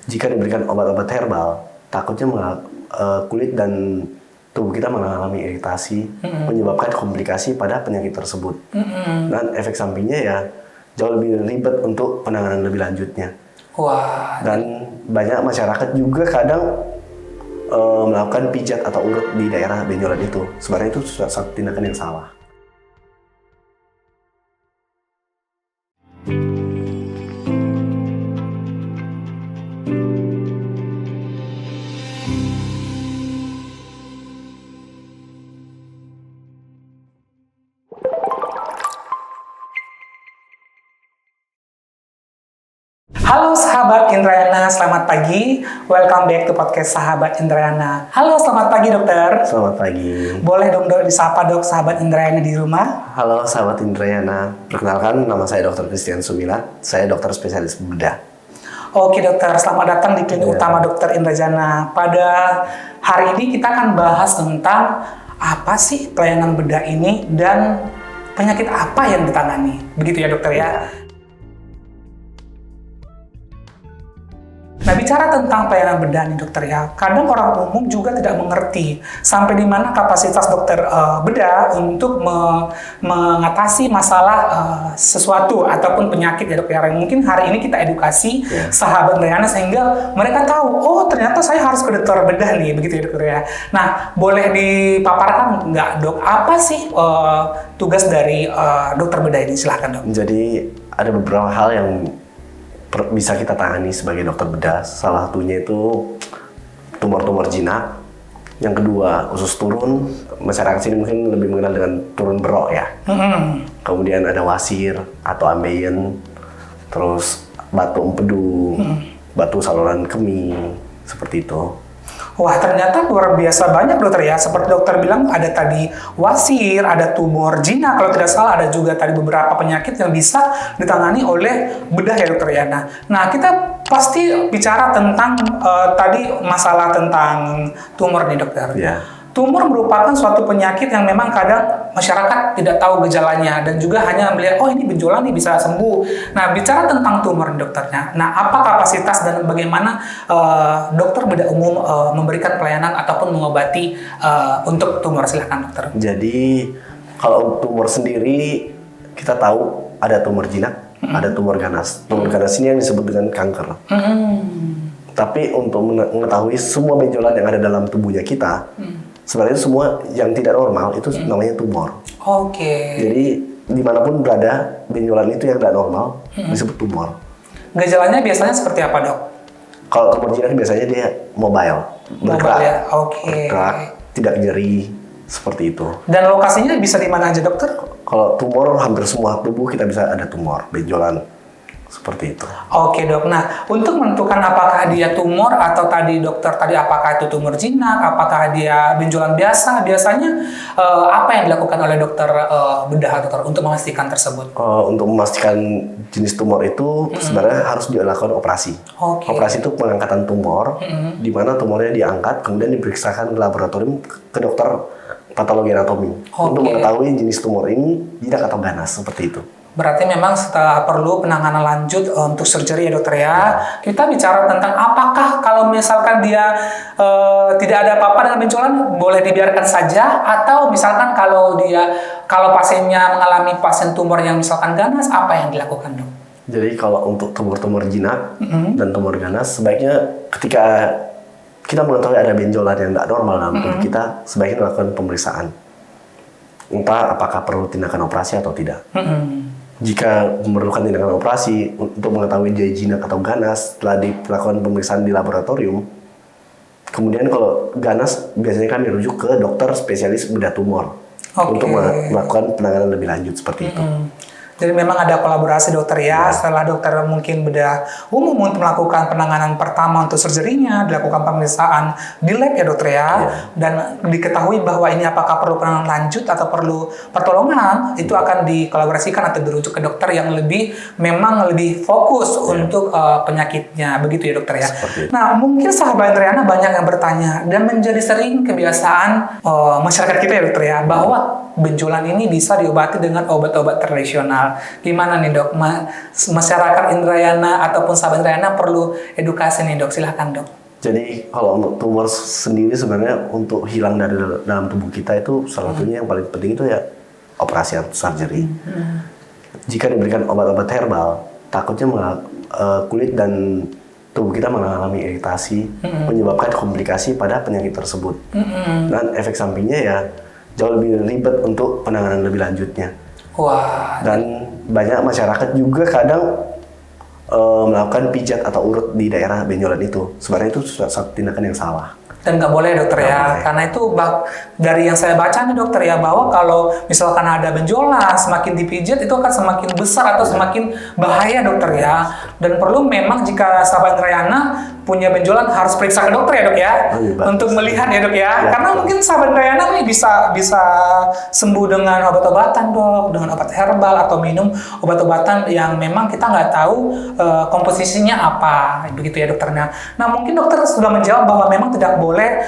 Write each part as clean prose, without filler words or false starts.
jika diberikan obat-obat herbal, takutnya kulit dan tubuh kita mengalami iritasi, menyebabkan komplikasi pada penyakit tersebut. Dan efek sampingnya ya jauh lebih ribet untuk penanganan lebih lanjutnya. Wah. Dan banyak masyarakat juga kadang melakukan pijat atau urut di daerah benjolan itu. Sebenarnya itu satu tindakan yang salah. Halo sahabat Indrayana, selamat pagi. Welcome back to podcast Sahabat Indrayana. Halo, selamat pagi dokter. Selamat pagi. Boleh dong dok disapa dok sahabat Indrayana di rumah? Halo sahabat Indrayana, perkenalkan nama saya Dr. Christian Sumila. Saya dokter spesialis bedah. Oke dokter, selamat datang di klinik utama Dokter Indrajana. Pada hari ini kita akan bahas tentang apa sih pelayanan bedah ini dan penyakit apa yang ditangani. Begitu ya dokter ya. Nah, bicara tentang pelayanan bedah nih dokter ya, kadang orang umum juga tidak mengerti sampai di mana kapasitas dokter bedah untuk mengatasi masalah sesuatu ataupun penyakit ya dokter. Mungkin hari ini kita edukasi sahabat Indrayana sehingga mereka tahu, oh ternyata saya harus ke dokter bedah nih, begitu ya dokter ya. Nah, boleh dipaparkan nggak dok, apa sih tugas dari dokter bedah ini? Silahkan dok. Jadi ada beberapa hal yang bisa kita tangani sebagai dokter bedah. Salah satunya itu tumor-tumor jinak. Yang kedua, usus turun. Masyarakat sini mungkin lebih mengenal dengan turun berok ya. Kemudian ada wasir atau ambeien. Terus batu empedu, batu saluran kemih, seperti itu. Wah, ternyata luar biasa banyak dokter ya. Seperti dokter bilang, ada tadi wasir, ada tumor jinak, kalau tidak salah ada juga tadi beberapa penyakit yang bisa ditangani oleh bedah ya dokter ya. Nah, kita pasti bicara tentang tadi masalah tentang tumor nih dokter. Ya. Tumor merupakan suatu penyakit yang memang kadang masyarakat tidak tahu gejalanya dan juga hanya melihat, oh ini benjolan nih bisa sembuh. Nah, bicara tentang tumor dokternya, nah apa kapasitas dan bagaimana dokter bedah umum memberikan pelayanan ataupun mengobati untuk tumor? Silahkan dokter. Jadi kalau tumor sendiri kita tahu ada tumor jinak, ada tumor ganas. Tumor ganas ini yang disebut dengan kanker. Tapi untuk mengetahui semua benjolan yang ada dalam tubuhnya kita, sebenarnya semua yang tidak normal itu namanya tumor. Oke. Jadi dimanapun berada benjolan itu yang tidak normal disebut tumor. Gejalanya biasanya seperti apa dok? Kalau tumor jinak biasanya dia mobile, bergerak, ya? Oke. bergerak, tidak nyeri, seperti itu. Dan lokasinya bisa di mana aja dokter? Kalau tumor hampir semua tubuh kita bisa ada tumor, benjolan. Seperti itu. Oke dok, nah untuk menentukan apakah dia tumor atau tadi dokter tadi apakah itu tumor jinak, apakah dia benjolan biasa, biasanya apa yang dilakukan oleh dokter bedah dokter untuk memastikan tersebut? Untuk memastikan jenis tumor itu sebenarnya harus dilakukan operasi. Operasi itu pengangkatan tumor, di mana tumornya diangkat kemudian diperiksakan ke laboratorium ke dokter patologi anatomi untuk mengetahui jenis tumor ini jinak atau ganas, seperti itu. Berarti memang setelah perlu penanganan lanjut untuk surgery ya dokter ya. Kita bicara tentang apakah kalau misalkan dia tidak ada apa-apa dengan benjolan boleh dibiarkan saja, atau misalkan kalau pasiennya mengalami pasien tumor yang misalkan ganas, apa yang dilakukan dok? Jadi kalau untuk tumor-tumor jinak dan tumor ganas, sebaiknya ketika kita mengetahui ada benjolan yang tidak normal dalam tubuh kita, sebaiknya melakukan pemeriksaan. Entah apakah perlu tindakan operasi atau tidak. Jika memerlukan tindakan operasi untuk mengetahui dia jinak atau ganas, setelah dilakukan pemeriksaan di laboratorium, kemudian kalau ganas biasanya kan dirujuk ke dokter spesialis bedah tumor untuk melakukan penanganan lebih lanjut seperti itu. Jadi memang ada kolaborasi dokter ya. Setelah dokter mungkin bedah umum untuk melakukan penanganan pertama untuk surgery-nya, dilakukan pemeriksaan di lab ya dokter ya. Dan diketahui bahwa ini apakah perlu penanganan lanjut atau perlu pertolongan, itu akan dikolaborasikan atau dirujuk ke dokter yang memang lebih fokus untuk penyakitnya. Begitu ya dokter ya. Nah, mungkin sahabat Indrayana banyak yang bertanya dan menjadi sering kebiasaan masyarakat kita ya dokter ya, bahwa benjolan ini bisa diobati dengan obat-obat tradisional. Gimana nih dok, masyarakat Indrayana ataupun sahabat Indrayana perlu edukasi nih dok, silahkan dok. Jadi kalau untuk tumor sendiri sebenarnya untuk hilang dari dalam tubuh kita itu salah satunya yang paling penting itu ya operasi atau surgery. Jika diberikan obat-obat herbal, takutnya kulit dan tubuh kita mengalami iritasi, menyebabkan komplikasi pada penyakit tersebut. Dan efek sampingnya ya jauh lebih ribet untuk penanganan lebih lanjutnya. Wah. Dan banyak masyarakat juga kadang melakukan pijat atau urut di daerah benjolan itu. Sebenarnya itu suatu tindakan yang salah. Dan nggak boleh dokter ya, boleh. karena itu dari yang saya baca nih dokter ya, bahwa kalau misalkan ada benjolan, semakin dipijat itu akan semakin besar atau semakin bahaya dokter ya. Dan perlu memang jika sahabat Indrayana punya benjolan harus periksa ke dokter ya dok ya, untuk melihat ya dok ya. Karena mungkin sahabat Indrayana nih bisa sembuh dengan obat-obatan dok, dengan obat herbal atau minum obat-obatan yang memang kita nggak tahu komposisinya apa, begitu ya dokternya. Nah mungkin dokter sudah menjawab bahwa memang tidak boleh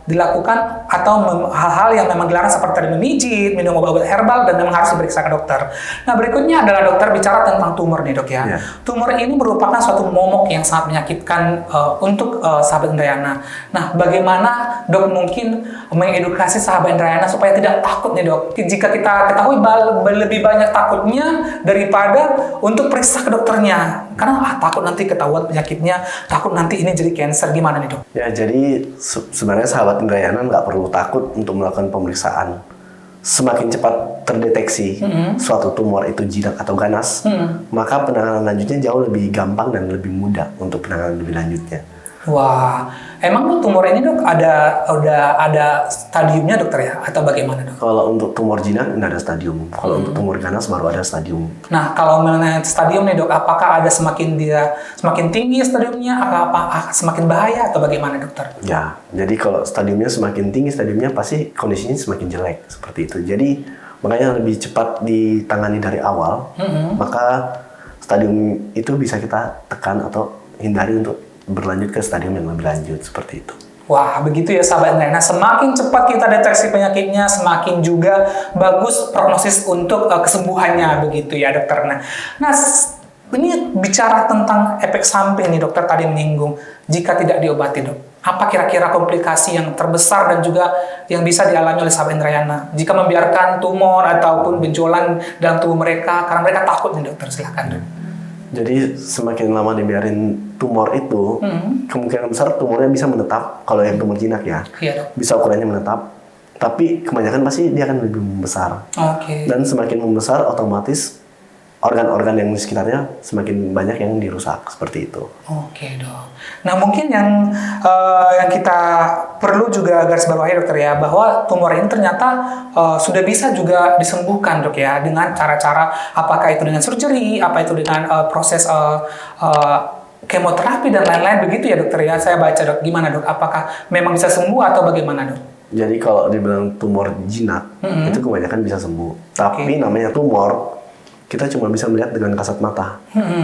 dilakukan atau hal-hal yang memang dilarang seperti tadi memijit, minum obat-obat herbal dan memang harus diperiksa ke dokter. Nah berikutnya adalah dokter bicara tentang tumor nih dok ya. Tumor ini merupakan suatu momok yang sangat menyakitkan untuk sahabat Indrayana. Nah bagaimana dok mungkin mengedukasi sahabat Indrayana supaya tidak takut nih dok? Jika kita ketahui lebih banyak takutnya daripada untuk periksa ke dokternya. Karena takut nanti ketahuan penyakitnya, takut nanti ini jadi cancer, gimana nih dok? Ya jadi sebenarnya sahabat Indrayana nggak perlu takut untuk melakukan pemeriksaan. Semakin cepat terdeteksi suatu tumor itu jinak atau ganas, maka penanganan lanjutnya jauh lebih gampang dan lebih mudah untuk penanganan lebih lanjutnya. Wah, emang tumor ini dok ada stadiumnya dokter ya atau bagaimana dok? Kalau untuk tumor jinak nggak ada stadium. Kalau untuk tumor ganas baru ada stadium. Nah kalau mengenai stadium nih dok, apakah ada semakin tinggi stadiumnya, apa semakin bahaya atau bagaimana dokter? Ya, jadi kalau stadiumnya semakin tinggi, stadiumnya pasti kondisinya semakin jelek seperti itu. Jadi makanya lebih cepat ditangani dari awal, maka stadium itu bisa kita tekan atau hindari untuk berlanjut ke stadium yang lebih lanjut seperti itu. Wah, begitu ya sahabat Indrayana. Semakin cepat kita deteksi penyakitnya, semakin juga bagus prognosis untuk kesembuhannya begitu ya dokter. Nah, ini bicara tentang efek samping nih dokter tadi menyinggung jika tidak diobati dok. Apa kira-kira komplikasi yang terbesar dan juga yang bisa dialami oleh sahabat Indrayana jika membiarkan tumor ataupun benjolan dalam tubuh mereka karena mereka takut nih dokter, silahkan dok. Jadi semakin lama dibiarin tumor itu, kemungkinan besar tumornya bisa menetap. Kalau yang tumor jinak ya, bisa ukurannya menetap. Tapi kebanyakan pasti dia akan lebih membesar. Dan semakin membesar, otomatis organ-organ yang di sekitarnya semakin banyak yang dirusak seperti itu. Oke dok. Nah mungkin yang kita perlu juga garis bawahi dokter ya, bahwa tumor ini ternyata sudah bisa juga disembuhkan dok ya dengan cara-cara apakah itu dengan surgery, apa itu dengan proses kemoterapi dan lain-lain begitu ya dokter ya. Saya baca dok, gimana dok? Apakah memang bisa sembuh atau bagaimana dok? Jadi kalau dibilang tumor jinak itu kebanyakan bisa sembuh. Tapi namanya tumor, kita cuma bisa melihat dengan kasat mata.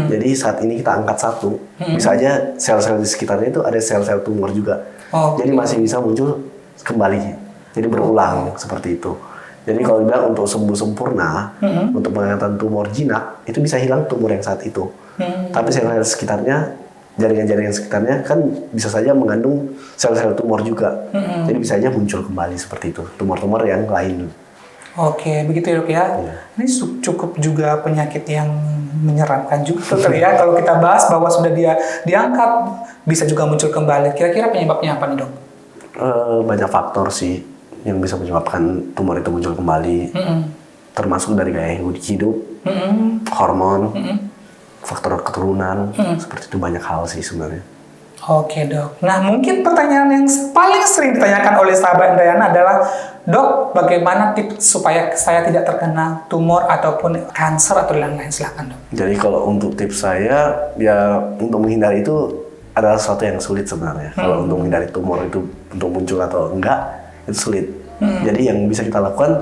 Jadi saat ini kita angkat satu, bisa aja sel-sel di sekitarnya itu ada sel-sel tumor juga. Jadi masih bisa muncul kembali. Jadi berulang seperti itu. Jadi kalau dibilang untuk sembuh sempurna, untuk pengangkatan tumor jinak, itu bisa hilang tumor yang saat itu. Tapi sel-sel sekitarnya, jaringan-jaringan sekitarnya kan bisa saja mengandung sel-sel tumor juga. Jadi bisa aja muncul kembali seperti itu, tumor-tumor yang lain. Oke, begitu ya dok ya. Ini cukup juga penyakit yang menyeramkan juga dokter ya. Kalau kita bahas bahwa sudah dia diangkat, bisa juga muncul kembali. Kira-kira penyebabnya apa nih dok? Banyak faktor sih yang bisa menyebabkan tumor itu muncul kembali. Termasuk dari gaya hidup, hormon, faktor keturunan, seperti itu banyak hal sih sebenarnya. Oke dok. Nah mungkin pertanyaan yang paling sering ditanyakan oleh sahabat Indrayana adalah, dok, bagaimana tips supaya saya tidak terkena tumor ataupun kanker atau lain-lain? Silahkan dok. Jadi kalau untuk tips saya, ya untuk menghindari itu adalah sesuatu yang sulit sebenarnya. Kalau untuk menghindari tumor itu untuk muncul atau enggak, itu sulit. Jadi yang bisa kita lakukan,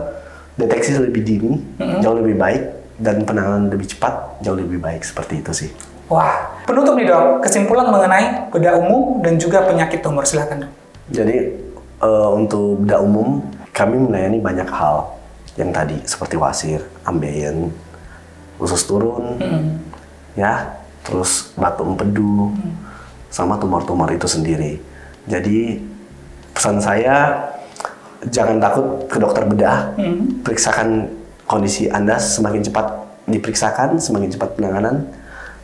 deteksi lebih dini, jauh lebih baik, dan penanganan lebih cepat, jauh lebih baik. Seperti itu sih. Wah, penutup nih dok, kesimpulan mengenai bedah umum dan juga penyakit tumor, silahkan dok. Jadi untuk bedah umum, kami melayani banyak hal yang tadi seperti wasir, ambeien, usus turun, ya, terus batu empedu, sama tumor-tumor itu sendiri. Jadi pesan saya, jangan takut ke dokter bedah, periksakan kondisi Anda, semakin cepat diperiksakan, semakin cepat penanganan.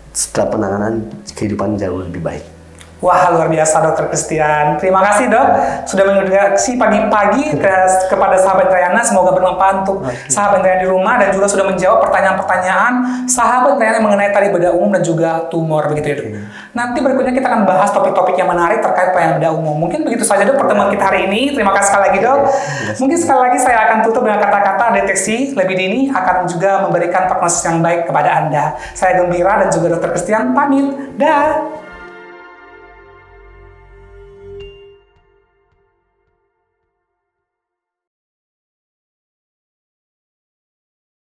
Setelah penanganan, kehidupan jauh lebih baik. Wah, luar biasa Dokter Christian. Terima kasih dok sudah mengedukasi pagi-pagi kepada sahabat Trayana. Semoga bermanfaat untuk sahabat Trayana di rumah dan juga sudah menjawab pertanyaan-pertanyaan sahabat Trayana mengenai tadi bedah umum dan juga tumor begitu ya dok. Nanti berikutnya kita akan bahas topik-topik yang menarik terkait pelayanan bedah umum. Mungkin begitu saja dok pertemuan kita hari ini. Terima kasih sekali lagi dok. Mungkin sekali lagi saya akan tutup dengan kata-kata deteksi lebih dini akan juga memberikan prognosis yang baik kepada Anda. Saya Gembira dan juga Dokter Christian pamit. Dah.